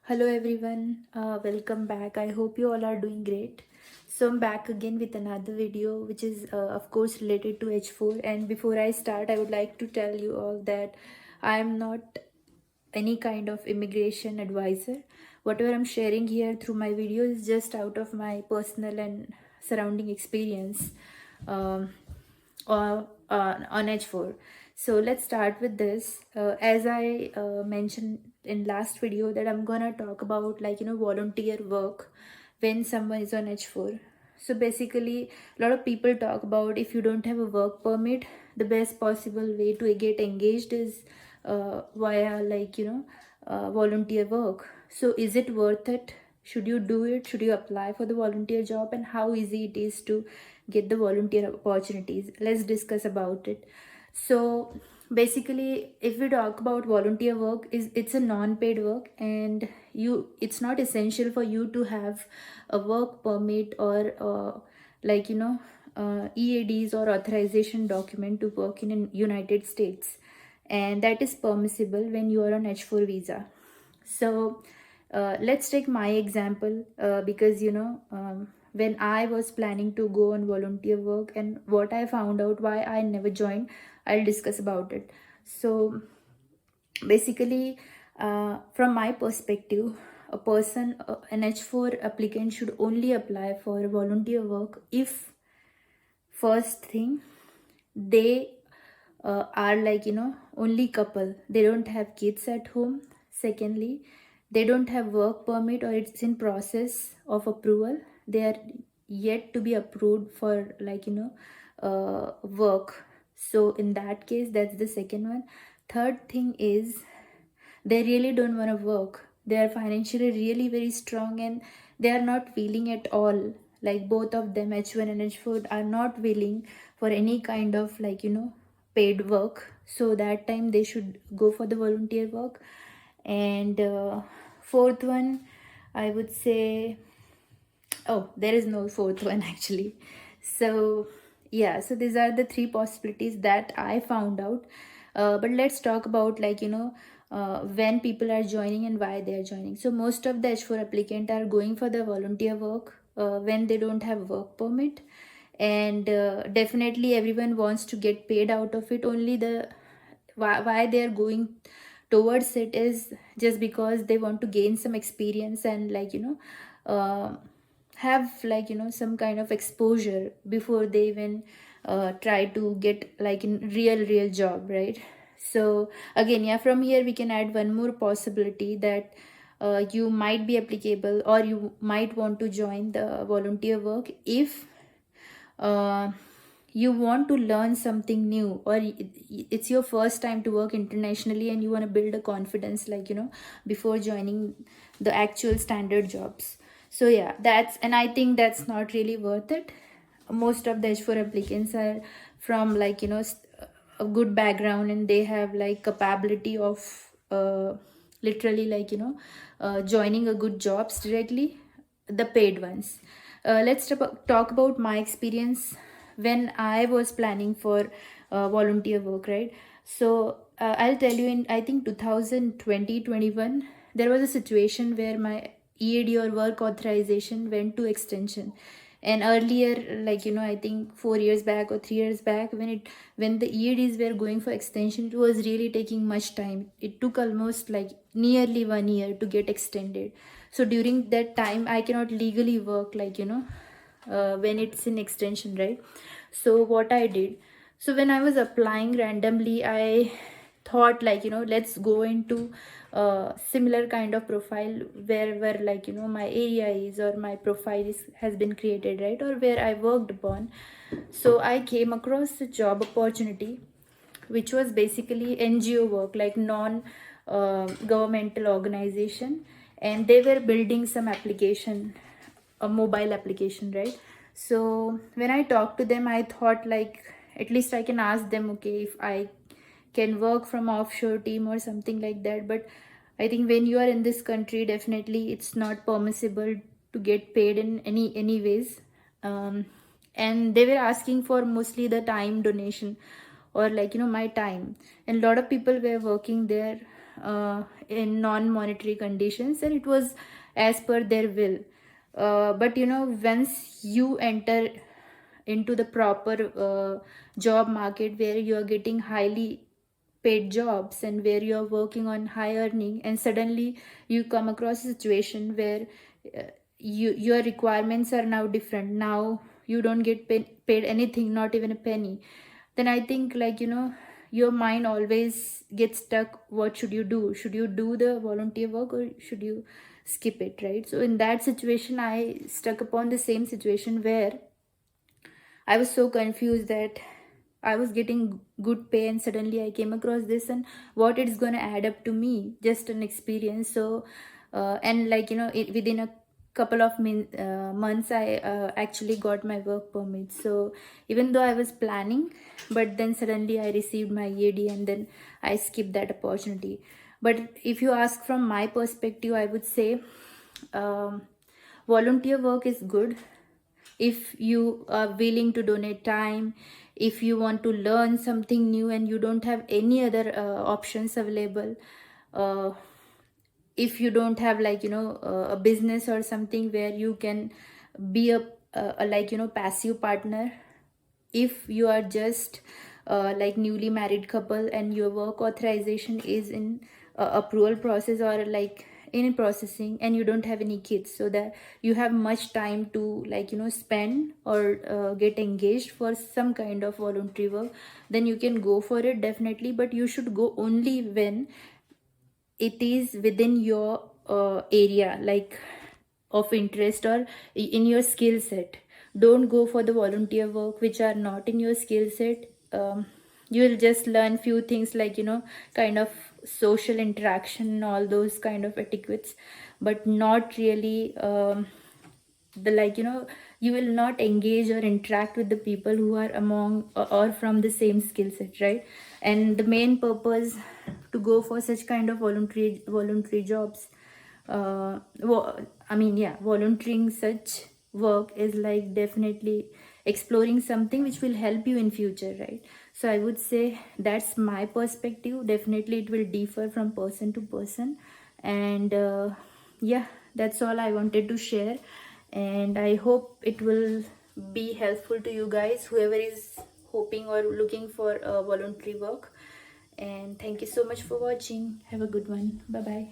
Hello everyone, welcome back. I hope you all are doing great. So I'm back again with another video which is of course related to H4, and before I start I would like to tell you all that I am not any kind of immigration advisor. Whatever I'm sharing here through my video is just out of my personal and surrounding experience um, on H4. So let's start with this. As I mentioned in last video that I'm gonna talk about volunteer work when someone is on H4. So basically a lot of people talk about if you don't have a work permit, the best possible way to get engaged is via volunteer work. So is it worth it? Should you do it? Should you apply for the volunteer job? And how easy it is to get the volunteer opportunities? Let's discuss about it. So basically if we talk about volunteer work, is it's a non-paid work, and it's not essential for you to have a work permit or EADs or authorization document to work in United States, and that is permissible when you are on H4 visa. So let's take my example, because when I was planning to go on volunteer work and what I found out why I never joined, I'll discuss about it. So basically, from my perspective, a person, an H4 applicant should only apply for volunteer work if, first thing, they are only couple, they don't have kids at home. Secondly, they don't have work permit or it's in process of approval, they are yet to be approved for work. So in that case, that's the second one. Third thing is they really don't want to work, they are financially really very strong and they are not willing at all, like both of them, H1 and H4, are not willing for any kind of paid work. So that time they should go for the volunteer work. And fourth one, I would say, oh, there is no fourth one actually. So yeah, so these are the three possibilities that I found out. But let's talk about when people are joining and why they are joining. So most of the H4 applicant are going for the volunteer work when they don't have work permit, and definitely everyone wants to get paid out of it. Only the why they are going towards it is just because they want to gain some experience and have some kind of exposure before they even try to get like in real job, right? So again, yeah, from here we can add one more possibility that you might be applicable or you might want to join the volunteer work if uh, you want to learn something new, or it's your first time to work internationally and you want to build a confidence before joining the actual standard jobs. So yeah, that's, and I think that's not really worth it. Most of the H4 applicants are from a good background and they have like capability of literally joining a good jobs directly, the paid ones. Let's talk about my experience when I was planning for volunteer work, right? So I'll tell you, in I think 2020-21, there was a situation where my EAD or work authorization went to extension. And earlier, I think 4 years back or 3 years back, when the EADs were going for extension, it was really taking much time. It took almost like nearly 1 year to get extended. So during that time I cannot legally work when it's in extension, right? So what I did, so when I was applying randomly, I thought let's go into similar kind of profile where my area is, or my profile has been created, right, or where I worked upon. So I came across a job opportunity which was basically NGO work, like non governmental organization, and they were building some application, a mobile application, right? So when I talked to them, I thought like at least I can ask them, okay, if I can work from offshore team or something like that. But I think when you are in this country, definitely it's not permissible to get paid in any ways. And they were asking for mostly the time donation, or my time. And a lot of people were working there in non-monetary conditions, and it was as per their will. But once you enter into the proper job market where you are getting highly paid jobs and where you are working on high earning, and suddenly you come across a situation where uh, your requirements are now different. Now you don't get paid anything, not even a penny. Then I think, your mind always gets stuck. What should you do? Should you do the volunteer work or should you skip it, right? So in that situation, I stuck upon the same situation where I was so confused that I was getting good pay, and suddenly I came across this, and what it's gonna add up to me, just an experience. So, and within a couple of months, I actually got my work permit. So even though I was planning, but then suddenly I received my EAD, and then I skipped that opportunity. But if you ask from my perspective, I would say um, volunteer work is good if you are willing to donate time, if you want to learn something new and you don't have any other options available, uh, if you don't have a business or something where you can be a passive partner, if you are just like newly married couple and your work authorization is in approval process or like in processing, and you don't have any kids, so that you have much time to spend or get engaged for some kind of voluntary work, then you can go for it definitely. But you should go only when it is within your area, like of interest or in your skill set. Don't go for the volunteer work which are not in your skill set. You will just learn few things like kind of social interaction and all those kind of etiquettes, but not really the you will not engage or interact with the people who are among or from the same skill set, right? And the main purpose to go for such kind of voluntary jobs, I mean, yeah, volunteering such work is like definitely exploring something which will help you in future, right? So I would say that's my perspective. Definitely it will differ from person to person. And yeah, that's all I wanted to share, and I hope it will be helpful to you guys, whoever is hoping or looking for voluntary work. And thank you so much for watching. Have a good one. Bye bye.